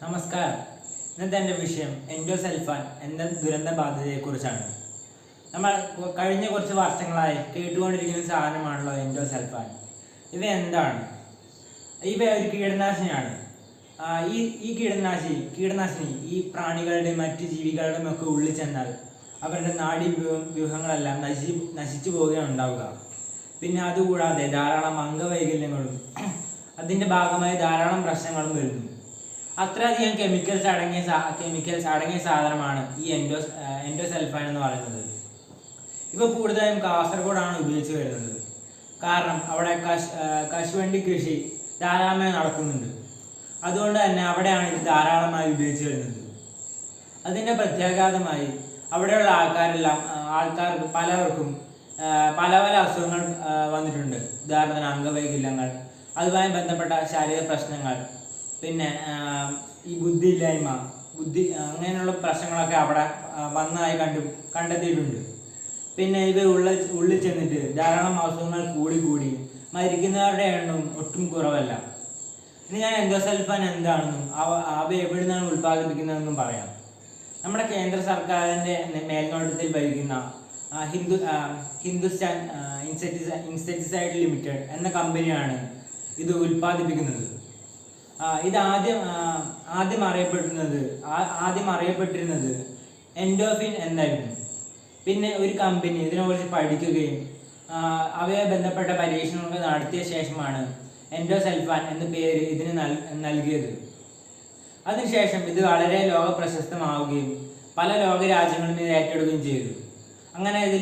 നമസ്കാരം. ഇന്നത്തെ എൻ്റെ വിഷയം എൻഡോസൾഫാൻ എന്ന ദുരന്ത ബാധിതയെക്കുറിച്ചാണ്. നമ്മൾ കഴിഞ്ഞ കുറച്ച് വർഷങ്ങളായി കേട്ടുകൊണ്ടിരിക്കുന്ന സാധനമാണല്ലോ എൻഡോസൾഫാൻ. ഇവ എന്താണ്? ഇവ ഒരു കീടനാശിനിയാണ്. ഈ കീടനാശിനി ഈ പ്രാണികളുടെ മറ്റ് ജീവികളുടെയും ഒക്കെ ഉള്ളിൽ ചെന്നാൽ അവരുടെ വ്യൂഹങ്ങളെല്ലാം നശിച്ചു പോവുകയാണ് ഉണ്ടാവുക. പിന്നെ അതുകൂടാതെ ധാരാളം അംഗവൈകല്യങ്ങളും അതിൻ്റെ ഭാഗമായി ധാരാളം പ്രശ്നങ്ങളും വരുന്നു. അത്രയധികം കെമിക്കൽസ് അടങ്ങിയ സാധനമാണ് ഈ എൻഡോസൾഫാൻ എന്ന് പറയുന്നത്. ഇവ കൂടുതലായും കാസർഗോഡാണ് ഉപയോഗിച്ച് വരുന്നത്. കാരണം അവിടെ കശുവണ്ടി കൃഷി ധാരാളമായി നടക്കുന്നുണ്ട്. അതുകൊണ്ട് തന്നെ അവിടെയാണ് ഇത് ധാരാളമായി ഉപയോഗിച്ച് വരുന്നത്. അതിൻ്റെ പ്രത്യാഘാതമായി അവിടെയുള്ള ആൾക്കാർക്ക് പലവർക്കും പല പല അസുഖങ്ങൾ വന്നിട്ടുണ്ട്. ഉദാഹരണത്തിന് അംഗവൈകല്യങ്ങൾ, അതുമായി ബന്ധപ്പെട്ട ശാരീരിക പ്രശ്നങ്ങൾ, പിന്നെ ഈ ബുദ്ധിയില്ലായ്മ, അങ്ങനെയുള്ള പ്രശ്നങ്ങളൊക്കെ അവിടെ വന്നതായി കണ്ടെത്തിയിട്ടുണ്ട്. പിന്നെ ഇവ ഉള്ളിൽ ചെന്നിട്ട് ധാരാളം അസുഖങ്ങൾ കൂടി മരിക്കുന്നവരുടെ എണ്ണവും ഒട്ടും കുറവല്ല. ഇനി ഞാൻ എൻഡോസൾഫാൻ എന്താണെന്നും അവ എവിടെ നിന്നാണ് ഉൽപ്പാദിപ്പിക്കുന്നതെന്നും പറയാം. നമ്മുടെ കേന്ദ്ര സർക്കാരിൻ്റെ മേൽനോട്ടത്തിൽ ഭരിക്കുന്ന ഹിന്ദുസ്ഥാൻ ഇൻസെക്ടിസൈഡ് ലിമിറ്റഡ് എന്ന കമ്പനിയാണ് ഇത് ഉൽപ്പാദിപ്പിക്കുന്നത്. ഇത് ആദ്യം അറിയപ്പെട്ടിരുന്നത് എൻഡോഫിൻ എന്നായിരുന്നു. പിന്നെ ഒരു കമ്പനി ഇതിനെക്കുറിച്ച് പഠിക്കുകയും അവയെ ബന്ധപ്പെട്ട പരീക്ഷണങ്ങൾ നടത്തിയ ശേഷമാണ് എൻഡോസൾഫാൻ എന്ന പേര് ഇതിന് നൽകിയത്. അതിനുശേഷം ഇത് വളരെ ലോകപ്രശസ്തമാവുകയും പല ലോകരാജ്യങ്ങളും ഇത് ഏറ്റെടുക്കുകയും ചെയ്തു. അങ്ങനെ ഇത്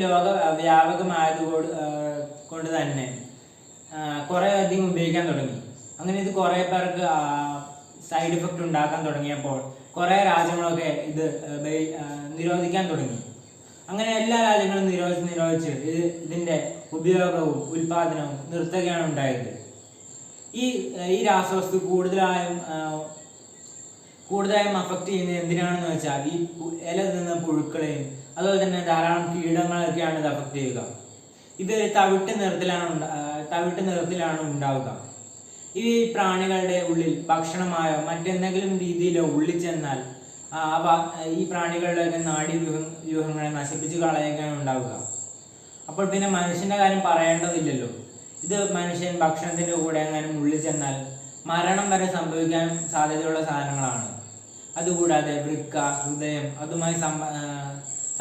കൊണ്ട് തന്നെ കുറേ അധികം ഉപയോഗിക്കാൻ തുടങ്ങി. അങ്ങനെ ഇത് കുറേ പേർക്ക് സൈഡ് ഇഫക്റ്റ് ഉണ്ടാക്കാൻ തുടങ്ങിയപ്പോൾ കുറേ രാജ്യങ്ങളൊക്കെ ഇത് നിരോധിക്കാൻ തുടങ്ങി. അങ്ങനെ എല്ലാ രാജ്യങ്ങളും നിരോധിച്ച് ഇതിൻ്റെ ഉപയോഗവും ഉൽപാദനവും നിർത്തുകയാണ് ഉണ്ടായത്. ഈ രാസവസ്തു കൂടുതലായും അഫക്റ്റ് ചെയ്യുന്നത് എന്തിനാണെന്ന് വെച്ചാൽ ഈ ഇല തിന്ന പുഴുക്കളെയും അതുപോലെ തന്നെ ധാരാളം കീടങ്ങളൊക്കെയാണ് ഇത് അഫക്റ്റ് ചെയ്യുക. ഇത് തവിട്ട് നിറത്തിലാണ് ഉണ്ടാവുക. ഈ പ്രാണികളുടെ ഉള്ളിൽ ഭക്ഷണമായോ മറ്റെന്തെങ്കിലും രീതിയിലോ ഉള്ളിൽ ചെന്നാൽ ഈ പ്രാണികളുടെയൊക്കെ വ്യൂഹങ്ങളെ നശിപ്പിച്ച് കളയുകയാണ് ഉണ്ടാവുക. അപ്പോൾ പിന്നെ മനുഷ്യൻ്റെ കാര്യം പറയേണ്ടതില്ലല്ലോ. ഇത് മനുഷ്യൻ ഭക്ഷണത്തിൻ്റെ കൂടെ എങ്ങാനും ഉള്ളിൽ ചെന്നാൽ മരണം വരെ സംഭവിക്കാൻ സാധ്യതയുള്ള സാധനങ്ങളാണ്. അതുകൂടാതെ വൃക്ക, ഹൃദയം അതുമായി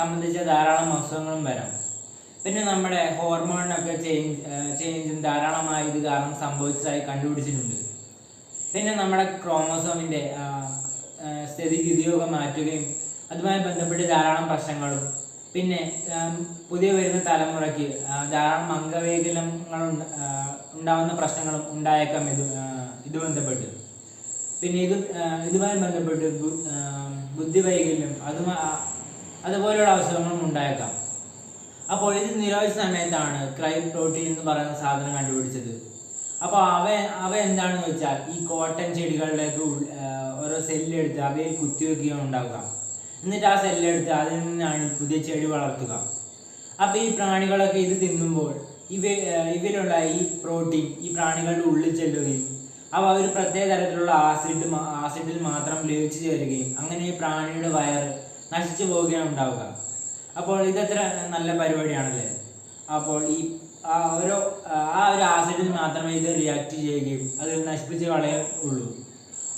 സംബന്ധിച്ച ധാരാളം അസുഖങ്ങളും വരാം. പിന്നെ നമ്മുടെ ഹോർമോണിനൊക്കെ ചേഞ്ചും ധാരാളമായി ഇത് കാരണം സംഭവിച്ചതായി കണ്ടുപിടിച്ചിട്ടുണ്ട്. പിന്നെ നമ്മുടെ ക്രോമോസോമിൻ്റെ സ്ഥിതിഗതിയൊക്കെ മാറ്റുകയും അതുമായി ബന്ധപ്പെട്ട് ധാരാളം പ്രശ്നങ്ങളും, പിന്നെ പുതിയ വരുന്ന തലമുറയ്ക്ക് ധാരാളം അംഗവൈകല്യങ്ങൾ ഉണ്ടാവുന്ന പ്രശ്നങ്ങളും ഉണ്ടായേക്കാം ഇത് ബന്ധപ്പെട്ട്. പിന്നെ ഇതുമായി ബന്ധപ്പെട്ട് ബുദ്ധിവൈകല്യം അതുപോലെയുള്ള അസുഖങ്ങളും ഉണ്ടായേക്കാം. അപ്പോൾ ഇത് നിരോധിച്ച സമയത്താണ് ക്രൈ പ്രോട്ടീൻ എന്ന് പറയുന്ന സാധനം കണ്ടുപിടിച്ചത്. അപ്പോൾ അവ എന്താണെന്ന് വെച്ചാൽ ഈ കോട്ടൺ ചെടികളിലേക്ക് ഓരോ സെല്ലെടുത്ത് അവയെ കുത്തിവെക്കുകയാണ് ഉണ്ടാവുക. എന്നിട്ട് ആ സെല്ലെടുത്ത് അതിൽ നിന്നാണ് പുതിയ ചെടി വളർത്തുക. അപ്പോൾ ഈ പ്രാണികളൊക്കെ ഇത് തിന്നുമ്പോൾ ഇവയിലുള്ള ഈ പ്രോട്ടീൻ ഈ പ്രാണികളുടെ ഉള്ളിൽ ചെല്ലുകയും അവ ഒരു പ്രത്യേക തരത്തിലുള്ള ആസിഡിൽ മാത്രം ലയിച്ചു ചേരുകയും അങ്ങനെ ഈ പ്രാണിയുടെ വയറ് നശിച്ചു പോവുകയാണ് ഉണ്ടാവുക. അപ്പോൾ ഇതത്ര നല്ല പരിപാടിയാണല്ലേ. അപ്പോൾ ഒരു ആസിഡിൽ മാത്രമേ ഇത് റിയാക്ട് ചെയ്യുകയും അത് നശിപ്പിച്ച് കളയുള്ളൂ.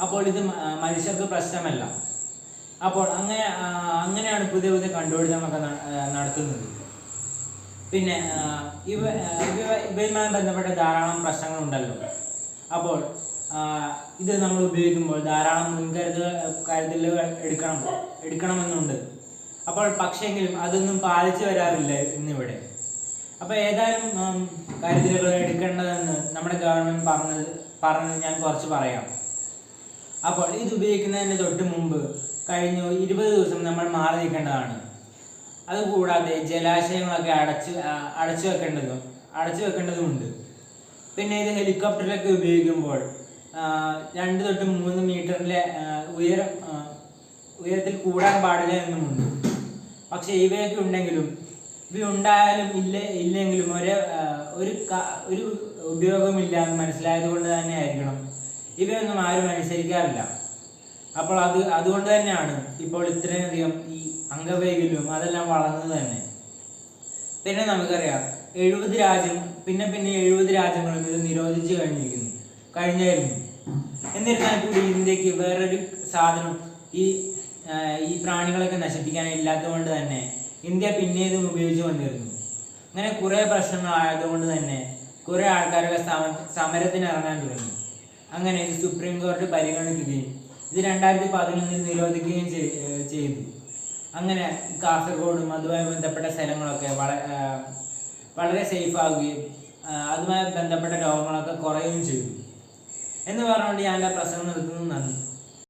അപ്പോൾ ഇത് മനുഷ്യർക്ക് പ്രശ്നമല്ല. അപ്പോൾ അങ്ങനെയാണ് പുതിയ കണ്ടുപിടുത്തങ്ങളൊക്കെ നടത്തുന്നത്. പിന്നെ ഇവയുമായി ബന്ധപ്പെട്ട ധാരാളം പ്രശ്നങ്ങളുണ്ടല്ലോ. അപ്പോൾ ഇത് നമ്മൾ ഉപയോഗിക്കുമ്പോൾ ധാരാളം കരുതലുകൾ എടുക്കണമെന്നുണ്ട്. അപ്പോൾ പക്ഷേങ്കിലും അതൊന്നും പാലിച്ചു വരാറില്ല ഇന്നിവിടെ. അപ്പോൾ ഏതായാലും കരുതലുകൾ എടുക്കേണ്ടതെന്ന് നമ്മുടെ ഗവൺമെൻറ് പറഞ്ഞത് ഞാൻ കുറച്ച് പറയാം. അപ്പോൾ ഇത് ഉപയോഗിക്കുന്നതിന് തൊട്ട് മുമ്പ് കഴിഞ്ഞ 20 ദിവസം നമ്മൾ മാറി നിൽക്കേണ്ടതാണ്. അതുകൂടാതെ ജലാശയങ്ങളൊക്കെ അടച്ചു വെക്കേണ്ടതുമുണ്ട്. പിന്നെ ഇത് ഹെലികോപ്റ്ററിലൊക്കെ ഉപയോഗിക്കുമ്പോൾ 2 തൊട്ട് 3 മീറ്ററിലെ ഉയരത്തിൽ കൂടാൻ പാടില്ല എന്നുമുണ്ട്. പക്ഷെ ഇവയൊക്കെ ഇവയുണ്ടായാലും ഇല്ലെങ്കിലും ഒരു ഉപയോഗമില്ല എന്ന് മനസ്സിലായത് കൊണ്ട് തന്നെ ആയിരിക്കണം ഇവയൊന്നും ആരും അനുസരിക്കാറില്ല. അപ്പോൾ അതുകൊണ്ട് തന്നെയാണ് ഇപ്പോൾ ഇത്രയധികം ഈ അംഗവൈകല്യവും അതെല്ലാം വളർന്നത് തന്നെ. പിന്നെ നമുക്കറിയാം 70 രാജ്യങ്ങളും ഇത് നിരോധിച്ചു കഴിഞ്ഞായിരുന്നു. എന്നിരുന്നാൽ കൂടി ഇന്ത്യക്ക് വേറൊരു സാധനം ഈ പ്രാണികളൊക്കെ നശിപ്പിക്കാൻ ഇല്ലാത്തതുകൊണ്ട് തന്നെ ഇന്ത്യ പിന്നെ ഇതും ഉപയോഗിച്ചു വന്നിരുന്നു. അങ്ങനെ കുറേ പ്രശ്നങ്ങളായതുകൊണ്ട് തന്നെ കുറേ ആൾക്കാരൊക്കെ സമരത്തിന് ഇറങ്ങാൻ തുടങ്ങി. അങ്ങനെ ഇത് സുപ്രീം കോടതി പരിഗണിക്കുകയും ഇത് 2011 നിരോധിക്കുകയും ചെയ്തു. അങ്ങനെ കാസർഗോഡും അതുമായി ബന്ധപ്പെട്ട സ്ഥലങ്ങളൊക്കെ വളരെ സേഫ് ആവുകയും അതുമായി ബന്ധപ്പെട്ട രോഗങ്ങളൊക്കെ കുറയുകയും ചെയ്തു എന്ന് പറഞ്ഞുകൊണ്ട് ഞാൻ എൻ്റെ പ്രസംഗം നിർത്തുന്നു. നന്ദി.